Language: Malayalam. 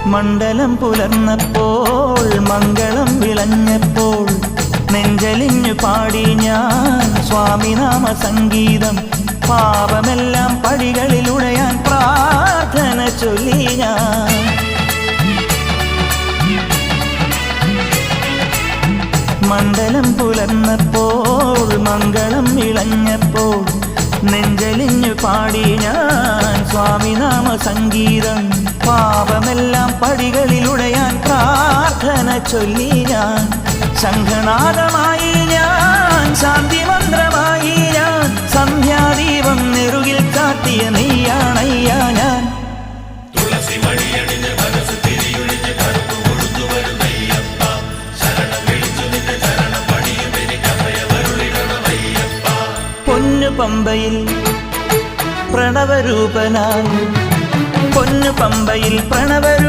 മണ്ഡലം പുലർന്നപ്പോൾ മംഗളം വിളഞ്ഞപ്പോൾ നെഞ്ചലിഞ്ഞു പാടി ഞാൻ സ്വാമിനാമ സംഗീതം. പാപമെല്ലാം പടികളിലുടയാൻ പ്രാർത്ഥന ചൊല്ലി ഞാൻ. മണ്ഡലം പുലർന്നപ്പോൾ മംഗളം വിളഞ്ഞപ്പോൾ നെഞ്ചലിഞ്ഞു പാടി ഞാൻ സ്വാമിനാമ സംഗീതം. പാപമെല്ലാം പടികളിലുടയാൻ പ്രാർത്ഥന ചൊല്ലി ഞാൻ. ശംഖനാദമായി ഞാൻ, ശാന്തി മന്ത്രമായി ഞാൻ, സന്ധ്യാദീപം നെറുകിൽ കാട്ടിയ നെയ്യാണയ്യാ ഞാൻ. പൊന്നു പമ്പയിൽ പ്രണവരൂപനായി, പൊന്നു പമ്പയിൽ പ്രണവരൂപ